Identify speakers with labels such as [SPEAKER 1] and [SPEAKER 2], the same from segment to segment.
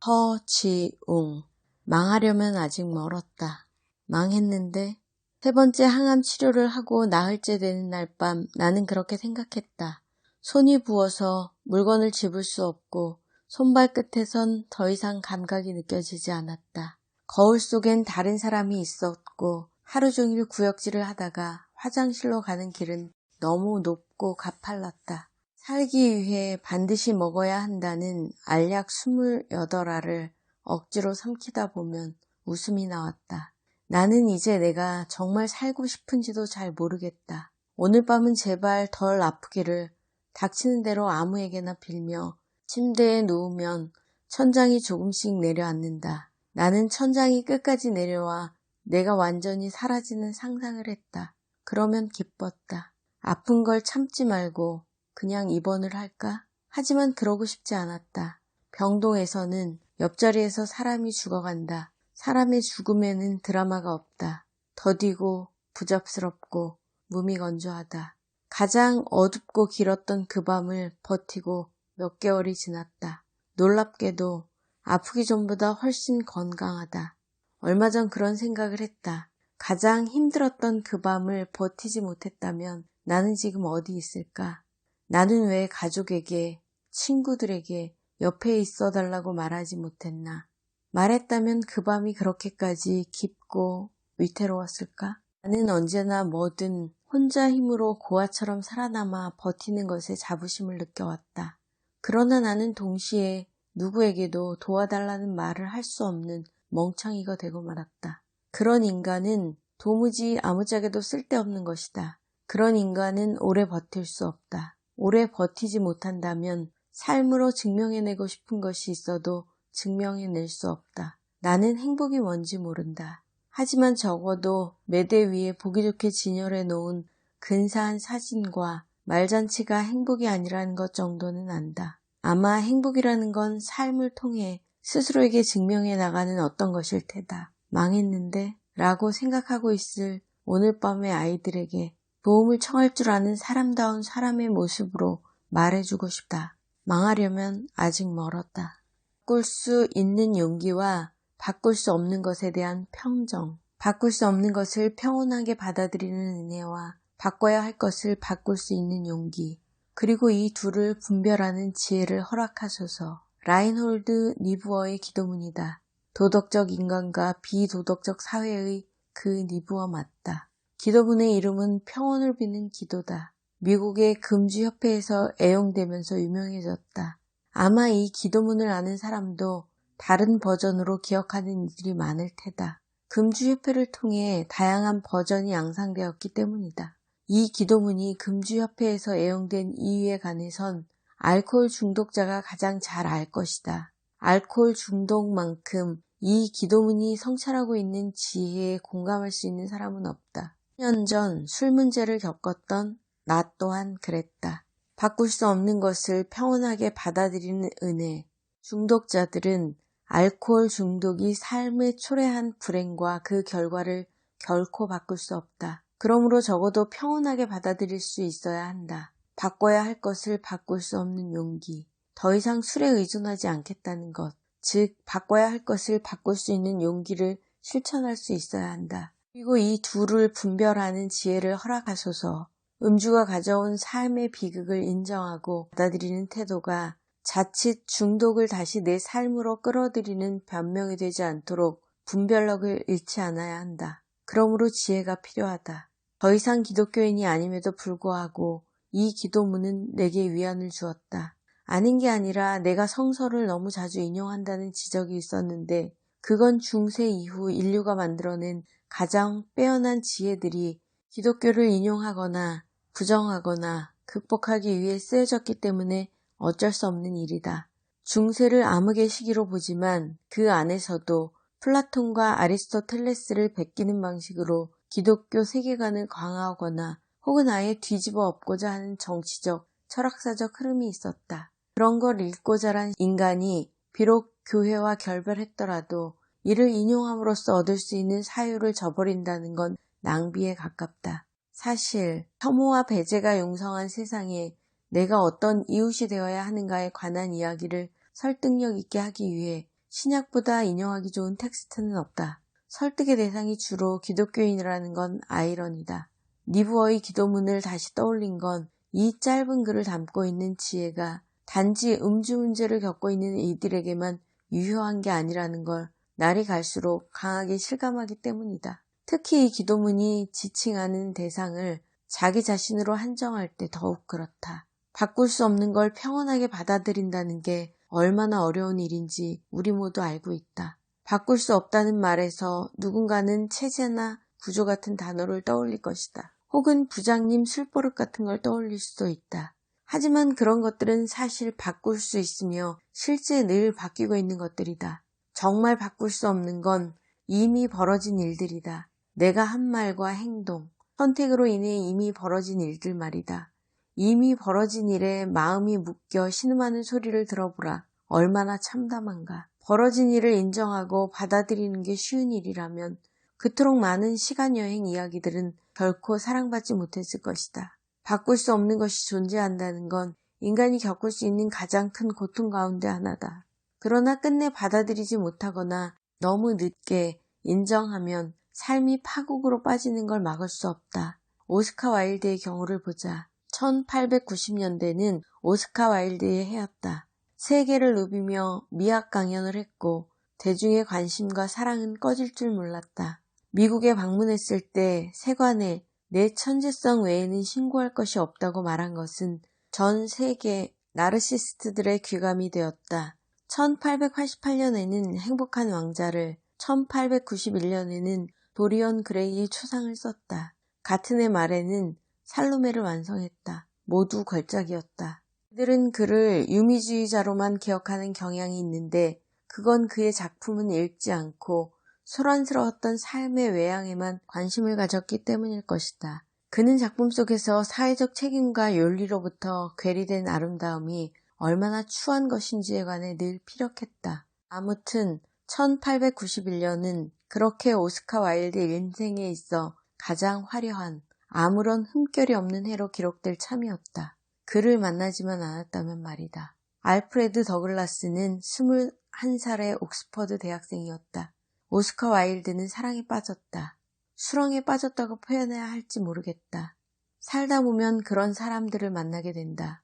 [SPEAKER 1] 허지웅. 망하려면 아직 멀었다. 망했는데 3번째 항암 치료를 하고 나흘째 되는 날 밤 나는 그렇게 생각했다. 손이 부어서 물건을 집을 수 없고 손발 끝에선 더 이상 감각이 느껴지지 않았다. 거울 속엔 다른 사람이 있었고 하루 종일 구역질을 하다가 화장실로 가는 길은 너무 높고 가팔랐다. 살기 위해 반드시 먹어야 한다는 알약 28알을 억지로 삼키다 보면 웃음이 나왔다. 나는 이제 내가 정말 살고 싶은지도 잘 모르겠다. 오늘 밤은 제발 덜 아프기를 닥치는 대로 아무에게나 빌며 침대에 누우면 천장이 조금씩 내려앉는다. 나는 천장이 끝까지 내려와 내가 완전히 사라지는 상상을 했다. 그러면 기뻤다. 아픈 걸 참지 말고 그냥 입원을 할까? 하지만 그러고 싶지 않았다. 병동에서는 옆자리에서 사람이 죽어간다. 사람의 죽음에는 드라마가 없다. 더디고 부잡스럽고 무미건조하다. 가장 어둡고 길었던 그 밤을 버티고 몇 개월이 지났다. 놀랍게도 아프기 전보다 훨씬 건강하다. 얼마 전 그런 생각을 했다. 가장 힘들었던 그 밤을 버티지 못했다면 나는 지금 어디 있을까? 나는 왜 가족에게, 친구들에게 옆에 있어달라고 말하지 못했나? 말했다면 그 밤이 그렇게까지 깊고 위태로웠을까? 나는 언제나 뭐든 혼자 힘으로 고아처럼 살아남아 버티는 것에 자부심을 느껴왔다. 그러나 나는 동시에 누구에게도 도와달라는 말을 할 수 없는 멍청이가 되고 말았다. 그런 인간은 도무지 아무짝에도 쓸데없는 것이다. 그런 인간은 오래 버틸 수 없다. 오래 버티지 못한다면 삶으로 증명해내고 싶은 것이 있어도 증명해낼 수 없다. 나는 행복이 뭔지 모른다. 하지만 적어도 매대 위에 보기 좋게 진열해 놓은 근사한 사진과 말잔치가 행복이 아니라는 것 정도는 안다. 아마 행복이라는 건 삶을 통해 스스로에게 증명해 나가는 어떤 것일 테다. 망했는데? 라고 생각하고 있을 오늘 밤의 아이들에게 도움을 청할 줄 아는 사람다운 사람의 모습으로 말해주고 싶다. 망하려면 아직 멀었다. 바꿀 수 있는 용기와 바꿀 수 없는 것에 대한 평정. 바꿀 수 없는 것을 평온하게 받아들이는 은혜와 바꿔야 할 것을 바꿀 수 있는 용기. 그리고 이 둘을 분별하는 지혜를 허락하소서. 라인홀드 니부어의 기도문이다. 도덕적 인간과 비도덕적 사회의 그 니부어 맞다. 기도문의 이름은 평온을 비는 기도다. 미국의 금주협회에서 애용되면서 유명해졌다. 아마 이 기도문을 아는 사람도 다른 버전으로 기억하는 이들이 많을 테다. 금주협회를 통해 다양한 버전이 양상되었기 때문이다. 이 기도문이 금주협회에서 애용된 이유에 관해선 알코올 중독자가 가장 잘 알 것이다. 알코올 중독만큼 이 기도문이 성찰하고 있는 지혜에 공감할 수 있는 사람은 없다. 10년 전 술 문제를 겪었던 나 또한 그랬다. 바꿀 수 없는 것을 평온하게 받아들이는 은혜. 중독자들은 알코올 중독이 삶의 초래한 불행과 그 결과를 결코 바꿀 수 없다. 그러므로 적어도 평온하게 받아들일 수 있어야 한다. 바꿔야 할 것을 바꿀 수 없는 용기. 더 이상 술에 의존하지 않겠다는 것. 즉, 바꿔야 할 것을 바꿀 수 있는 용기를 실천할 수 있어야 한다. 그리고 이 둘을 분별하는 지혜를 허락하소서. 음주가 가져온 삶의 비극을 인정하고 받아들이는 태도가 자칫 중독을 다시 내 삶으로 끌어들이는 변명이 되지 않도록 분별력을 잃지 않아야 한다. 그러므로 지혜가 필요하다. 더 이상 기독교인이 아님에도 불구하고 이 기도문은 내게 위안을 주었다. 아닌 게 아니라 내가 성서를 너무 자주 인용한다는 지적이 있었는데 그건 중세 이후 인류가 만들어낸 가장 빼어난 지혜들이 기독교를 인용하거나 부정하거나 극복하기 위해 쓰여졌기 때문에 어쩔 수 없는 일이다. 중세를 암흑의 시기로 보지만 그 안에서도 플라톤과 아리스토텔레스를 베끼는 방식으로 기독교 세계관을 강화하거나 혹은 아예 뒤집어 엎고자 하는 정치적, 철학사적 흐름이 있었다. 그런 걸 읽고 자란 인간이 비록 교회와 결별했더라도 이를 인용함으로써 얻을 수 있는 사유를 저버린다는 건 낭비에 가깝다. 사실 혐오와 배제가 용성한 세상에 내가 어떤 이웃이 되어야 하는가에 관한 이야기를 설득력 있게 하기 위해 신약보다 인용하기 좋은 텍스트는 없다. 설득의 대상이 주로 기독교인이라는 건 아이러니다. 니부어의 기도문을 다시 떠올린 건 이 짧은 글을 담고 있는 지혜가 단지 음주 문제를 겪고 있는 이들에게만 유효한 게 아니라는 걸 날이 갈수록 강하게 실감하기 때문이다. 특히 이 기도문이 지칭하는 대상을 자기 자신으로 한정할 때 더욱 그렇다. 바꿀 수 없는 걸 평온하게 받아들인다는 게 얼마나 어려운 일인지 우리 모두 알고 있다. 바꿀 수 없다는 말에서 누군가는 체제나 구조 같은 단어를 떠올릴 것이다. 혹은 부장님 술버릇 같은 걸 떠올릴 수도 있다. 하지만 그런 것들은 사실 바꿀 수 있으며 실제 늘 바뀌고 있는 것들이다. 정말 바꿀 수 없는 건 이미 벌어진 일들이다. 내가 한 말과 행동, 선택으로 인해 이미 벌어진 일들 말이다. 이미 벌어진 일에 마음이 묶여 신음하는 소리를 들어보라. 얼마나 참담한가. 벌어진 일을 인정하고 받아들이는 게 쉬운 일이라면 그토록 많은 시간여행 이야기들은 결코 사랑받지 못했을 것이다. 바꿀 수 없는 것이 존재한다는 건 인간이 겪을 수 있는 가장 큰 고통 가운데 하나다. 그러나 끝내 받아들이지 못하거나 너무 늦게 인정하면 삶이 파국으로 빠지는 걸 막을 수 없다. 오스카 와일드의 경우를 보자. 1890년대는 오스카 와일드의 해였다. 세계를 누비며 미학 강연을 했고 대중의 관심과 사랑은 꺼질 줄 몰랐다. 미국에 방문했을 때 세관에 내 천재성 외에는 신고할 것이 없다고 말한 것은 전 세계 나르시스트들의 귀감이 되었다. 1888년에는 행복한 왕자를, 1891년에는 도리언 그레이의 초상을 썼다. 같은 해 말에는 살로메를 완성했다. 모두 걸작이었다. 그들은 그를 유미주의자로만 기억하는 경향이 있는데 그건 그의 작품은 읽지 않고 소란스러웠던 삶의 외양에만 관심을 가졌기 때문일 것이다. 그는 작품 속에서 사회적 책임과 윤리로부터 괴리된 아름다움이 얼마나 추한 것인지에 관해 늘 피력했다. 아무튼 1891년은 그렇게 오스카 와일드 인생에 있어 가장 화려한 아무런 흠결이 없는 해로 기록될 참이었다. 그를 만나지만 않았다면 말이다. 알프레드 더글라스는 21살의 옥스퍼드 대학생이었다. 오스카 와일드는 사랑에 빠졌다. 수렁에 빠졌다고 표현해야 할지 모르겠다. 살다 보면 그런 사람들을 만나게 된다.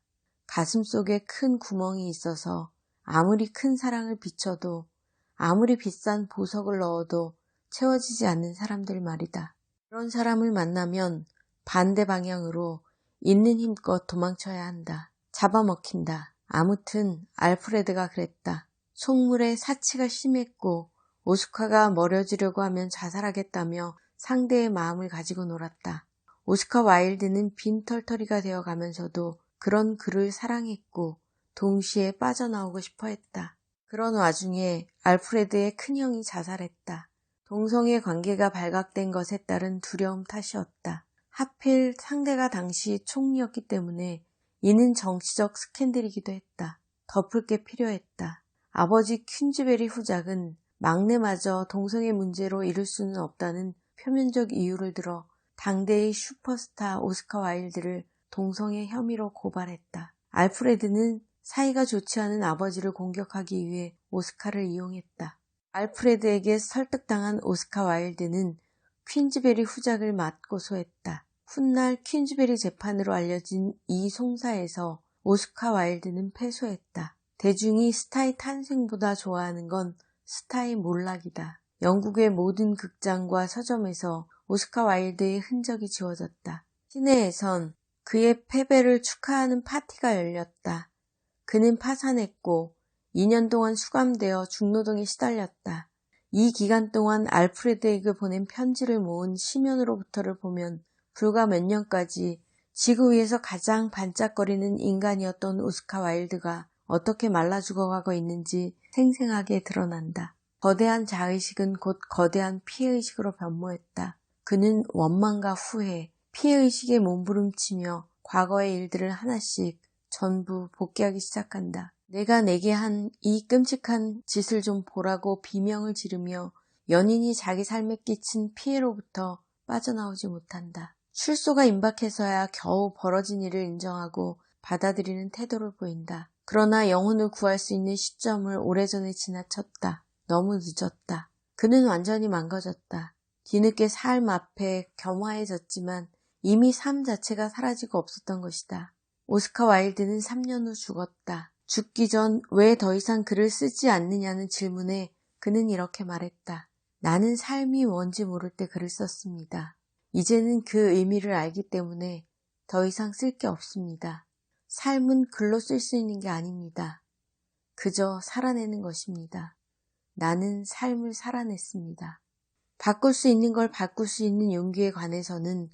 [SPEAKER 1] 가슴속에 큰 구멍이 있어서 아무리 큰 사랑을 비춰도 아무리 비싼 보석을 넣어도 채워지지 않는 사람들 말이다. 그런 사람을 만나면 반대 방향으로 있는 힘껏 도망쳐야 한다. 잡아먹힌다. 아무튼 알프레드가 그랬다. 속물에 사치가 심했고 오스카가 머려지려고 하면 자살하겠다며 상대의 마음을 가지고 놀았다. 오스카 와일드는 빈털터리가 되어가면서도 그런 그를 사랑했고 동시에 빠져나오고 싶어 했다. 그런 와중에 알프레드의 큰형이 자살했다. 동성애 관계가 발각된 것에 따른 두려움 탓이었다. 하필 상대가 당시 총리였기 때문에 이는 정치적 스캔들이기도 했다. 덮을 게 필요했다. 아버지 퀸즈베리 후작은 막내마저 동성애 문제로 이룰 수는 없다는 표면적 이유를 들어 당대의 슈퍼스타 오스카 와일드를 동성애 혐의로 고발했다. 알프레드는 사이가 좋지 않은 아버지를 공격하기 위해 오스카를 이용했다. 알프레드에게 설득당한 오스카 와일드는 퀸즈베리 후작을 맞고소했다. 훗날 퀸즈베리 재판으로 알려진 이 송사에서 오스카 와일드는 패소했다. 대중이 스타의 탄생보다 좋아하는 건 스타의 몰락이다. 영국의 모든 극장과 서점에서 오스카 와일드의 흔적이 지워졌다. 시내에선 그의 패배를 축하하는 파티가 열렸다. 그는 파산했고 2년 동안 수감되어 중노동에 시달렸다. 이 기간 동안 알프레드에게 보낸 편지를 모은 시면으로부터를 보면 불과 몇 년까지 지구 위에서 가장 반짝거리는 인간이었던 오스카 와일드가 어떻게 말라 죽어가고 있는지 생생하게 드러난다. 거대한 자의식은 곧 거대한 피해의식으로 변모했다. 그는 원망과 후회, 피해의식에 몸부림치며 과거의 일들을 하나씩 전부 복귀하기 시작한다. 내가 내게 한 이 끔찍한 짓을 좀 보라고 비명을 지르며 연인이 자기 삶에 끼친 피해로부터 빠져나오지 못한다. 출소가 임박해서야 겨우 벌어진 일을 인정하고 받아들이는 태도를 보인다. 그러나 영혼을 구할 수 있는 시점을 오래전에 지나쳤다. 너무 늦었다. 그는 완전히 망가졌다. 뒤늦게 삶 앞에 겸허해졌지만 이미 삶 자체가 사라지고 없었던 것이다. 오스카 와일드는 3년 후 죽었다. 죽기 전 왜 더 이상 글을 쓰지 않느냐는 질문에 그는 이렇게 말했다. 나는 삶이 뭔지 모를 때 글을 썼습니다. 이제는 그 의미를 알기 때문에 더 이상 쓸 게 없습니다. 삶은 글로 쓸 수 있는 게 아닙니다. 그저 살아내는 것입니다. 나는 삶을 살아냈습니다. 바꿀 수 있는 걸 바꿀 수 있는 용기에 관해서는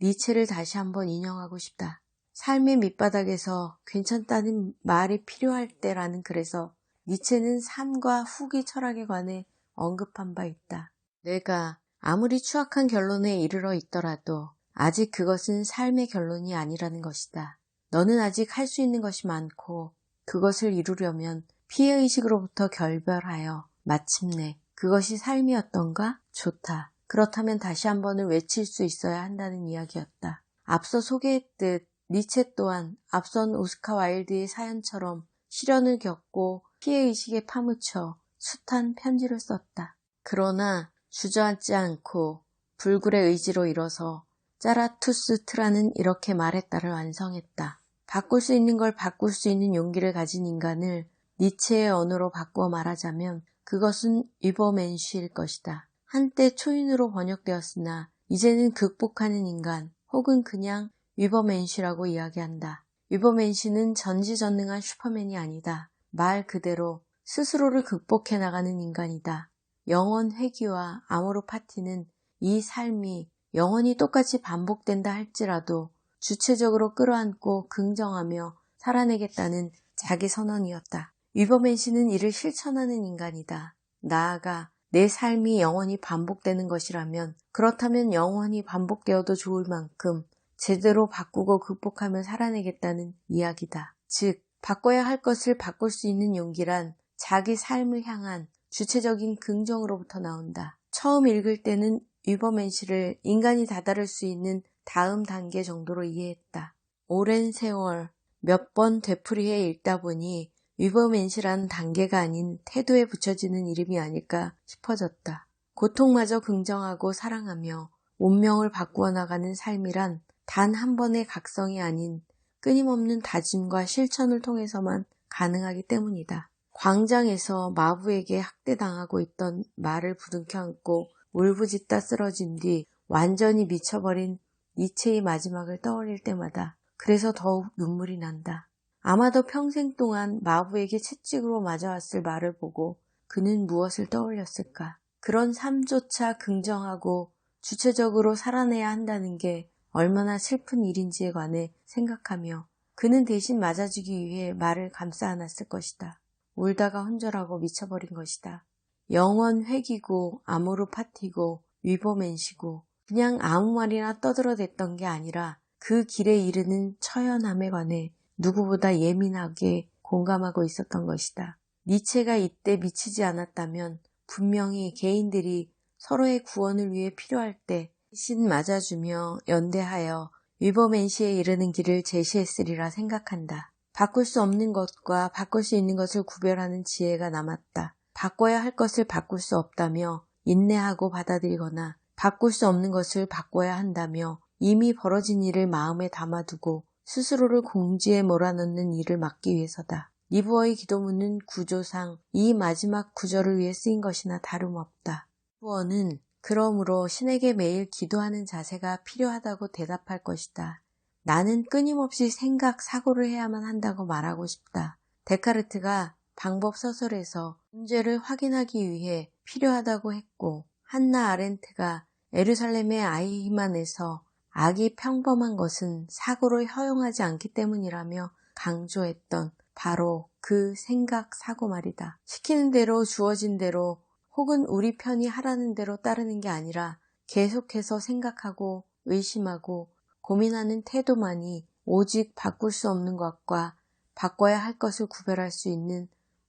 [SPEAKER 1] 니체를 다시 한번 인용하고 싶다. 삶의 밑바닥에서 괜찮다는 말이 필요할 때라는 글에서 니체는 삶과 후기 철학에 관해 언급한 바 있다. 내가 아무리 추악한 결론에 이르러 있더라도 아직 그것은 삶의 결론이 아니라는 것이다. 너는 아직 할 수 있는 것이 많고 그것을 이루려면 피해의식으로부터 결별하여 마침내 그것이 삶이었던가? 좋다. 그렇다면 다시 한 번을 외칠 수 있어야 한다는 이야기였다. 앞서 소개했듯 니체 또한 앞선 오스카 와일드의 사연처럼 시련을 겪고 피해의식에 파묻혀 숱한 편지를 썼다. 그러나 주저앉지 않고 불굴의 의지로 일어서 짜라투스트라는 이렇게 말했다를 완성했다. 바꿀 수 있는 걸 바꿀 수 있는 용기를 가진 인간을 니체의 언어로 바꾸어 말하자면 그것은 위버맨쉬일 것이다. 한때 초인으로 번역되었으나 이제는 극복하는 인간 혹은 그냥 위버맨쉬라고 이야기한다. 위버맨쉬는 전지전능한 슈퍼맨이 아니다. 말 그대로 스스로를 극복해 나가는 인간이다. 영원 회귀와 아모르파티는 이 삶이 영원히 똑같이 반복된다 할지라도 주체적으로 끌어안고 긍정하며 살아내겠다는 자기 선언이었다. 위버맨씨는 이를 실천하는 인간이다. 나아가 내 삶이 영원히 반복되는 것이라면 그렇다면 영원히 반복되어도 좋을 만큼 제대로 바꾸고 극복하며 살아내겠다는 이야기다. 즉, 바꿔야 할 것을 바꿀 수 있는 용기란 자기 삶을 향한 주체적인 긍정으로부터 나온다. 처음 읽을 때는 위버맨씨를 인간이 다다를 수 있는 다음 단계 정도로 이해했다. 오랜 세월 몇 번 되풀이해 읽다 보니 위버맨시라는 단계가 아닌 태도에 붙여지는 이름이 아닐까 싶어졌다. 고통마저 긍정하고 사랑하며 운명을 바꾸어 나가는 삶이란 단 한 번의 각성이 아닌 끊임없는 다짐과 실천을 통해서만 가능하기 때문이다. 광장에서 마부에게 학대당하고 있던 말을 부둥켜 안고 울부짖다 쓰러진 뒤 완전히 미쳐버린 니체의 마지막을 떠올릴 때마다 그래서 더욱 눈물이 난다. 아마도 평생 동안 마부에게 채찍으로 맞아왔을 말을 보고 그는 무엇을 떠올렸을까? 그런 삶조차 긍정하고 주체적으로 살아내야 한다는 게 얼마나 슬픈 일인지에 관해 생각하며 그는 대신 맞아주기 위해 말을 감싸 안았을 것이다. 울다가 혼절하고 미쳐버린 것이다. 영원 회귀고 아모르 파티고 위버맨시고 그냥 아무 말이나 떠들어댔던 게 아니라 그 길에 이르는 처연함에 관해 누구보다 예민하게 공감하고 있었던 것이다. 니체가 이때 미치지 않았다면 분명히 개인들이 서로의 구원을 위해 필요할 때 대신 맞아주며 연대하여 위버맨시에 이르는 길을 제시했으리라 생각한다. 바꿀 수 없는 것과 바꿀 수 있는 것을 구별하는 지혜가 남았다. 바꿔야 할 것을 바꿀 수 없다며 인내하고 받아들이거나 바꿀 수 없는 것을 바꿔야 한다며 이미 벌어진 일을 마음에 담아두고 스스로를 공지에 몰아넣는 일을 막기 위해서다. 리브어의 기도문은 구조상 이 마지막 구절을 위해 쓰인 것이나 다름없다. 리브어는 그러므로 신에게 매일 기도하는 자세가 필요하다고 대답할 것이다. 나는 끊임없이 생각, 사고를 해야만 한다고 말하고 싶다. 데카르트가 방법 서술에서 문제를 확인하기 위해 필요하다고 했고 한나 아렌트가 예루살렘의 아이히만에서 악이 평범한 것은 사고를 허용하지 않기 때문이라며 강조했던 바로 그 생각, 사고 말이다. 시키는 대로 주어진 대로 혹은 우리 편이 하라는 대로 따르는 게 아니라 계속해서 생각하고 의심하고 고민하는 태도만이 오직 바꿀 수 없는 것과 바꿔야 할 것을 구별할 수 있는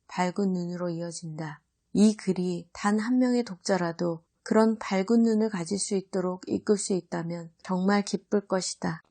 [SPEAKER 1] 밝은 눈으로 이어진다. 이 글이 단 한 명의 독자라도 그런 밝은 눈을 가질 수 있도록 이끌 수 있다면 정말 기쁠 것이다.